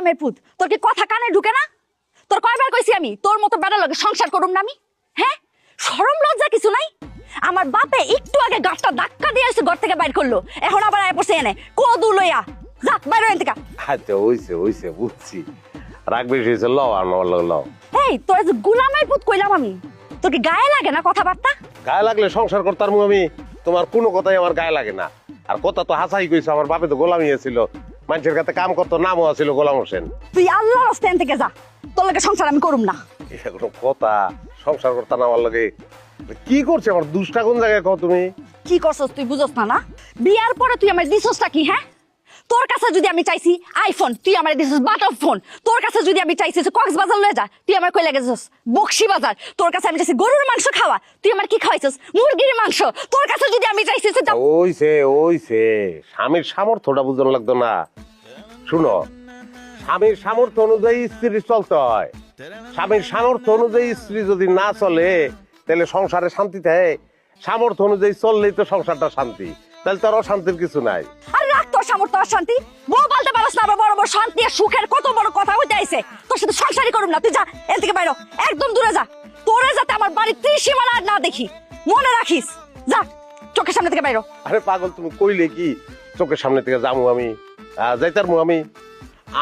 গোলামের পুত, তোর কি কথা কানে ঢুকে না? তোর কয়বার কইছি আমি তোর মতো বেড়ার লগে সংসার করুম না আমি? হ্যাঁ, শরম লজ্জা কিছু নাই? আমার বাপে একটু আগে গাছটা ধাক্কা দিয়ে এসে ঘর থেকে বাইর করলো, এখন আবার আয় পড়ছে এনে কদু লইয়া। যা বাইরে এখান থেকে। আচ্ছা হইছে বুঝছি, রাগ বেশি হয়েছে, লও আর আমার লগে লও। এই তোর যে গোলামের পুত কইলাম আমি, তোর কি গায়ে লাগে না কথাবার্তা? গায়ে লাগলে সংসার করতাম আমি, তোমার কোনো কথাই আমার গায়ে লাগে না। আর কথা তো হাসাই কইছো, আমার বাপে তো গোলামি ছিল, মানুষের কাছে কাম করতো, নামও আছিল গোলাম হোসেন। তুই আল্লাহর রাস্তায় থেকে যা, তোর লগে সংসার আমি করুম না। এটা কোনো কথা? সংসার করতাম আমার লগে? কি করছে আমার দুষ্টা কোন জায়গায় কও তুমি? কি করছস তুই বুঝছ না? না বিয়ার পরে তুই আমার দিছসটা কি? হ্যাঁ, তোর কাছে যদি আমি চাইছি আইফোন, তুই আমার দিছস বাটন ফোন। তোর কাছে যদি আমি চাইছি কক্সবাজার লয়ে যা, তুই আমার কই লাগেছস বকশি বাজার। তোর কাছে আমি চাইছি গরুর মাংস খাওয়া, তুই আমার কি খাওয়াইছস মুরগির মাংস। তোর কাছে যদি আমি চাইছি ওইছে স্বামীর সামর্থ্যটা বুঝানো লাগতো না। শুনো, স্বামীর সামর্থ্য অনুযায়ী স্ত্রী চলতে হয়। স্বামীর সামর্থ্য অনুযায়ী স্ত্রী যদি না চলে তাহলে সংসারে শান্তি থাকে? সামর্থ্য অনুযায়ী চললেই তো সংসারটা শান্তি, তাহলে তোর অশান্তির কিছু নাই। আর রাখ তোর সামর্থ্য আর শান্তি, বউ বলতে পারস না আবার বড় বড় শান্তি আর সুখের কত বড় কথা হইতে আইছে। তোর সাথে সংসারই করুম না, তুই যা এর থেকে বাইরে, একদম দূরে যা। তোরে যাতে আমার বাড়ির ত্রিসীমানা আর না দেখি, মনে রাখিস। যা চোখের সামনে থেকে বাইরে। আরে পাগল, তুমি কইলে কি চোখের সামনে থেকে যাবো আমি? যাইতারমু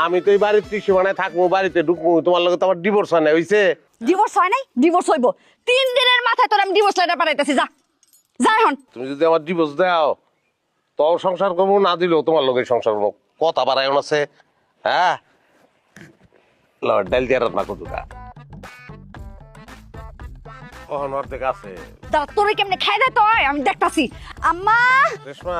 আমি তো এই বাড়ির ত্রিসীমানায় থাকবো, বাড়িতে ঢুকবো, তোমার লগে তো আমার ডিভোর্স হয় না, হইছে? ডিভোর্স হয় নাই? ডিভোর্স হইব 3 দিনের মাথায়। তোর আমি ডিভোর্স লেটার পাঠাইতেছি, যা যা এখন। তুমি যদি আমার ডিভোর্স দাও তো সংসার করবো, না দিলেও তোমার লগে সংসার করবো। কথা বাড়ায় আছে। হ্যাঁ, ডাল দিয়ে রান্না করতুকা অর্ধেক আছে। তা তোরে কেমনে খাই দে তো, আমি দেখতাছি। আম্মা রেশমা,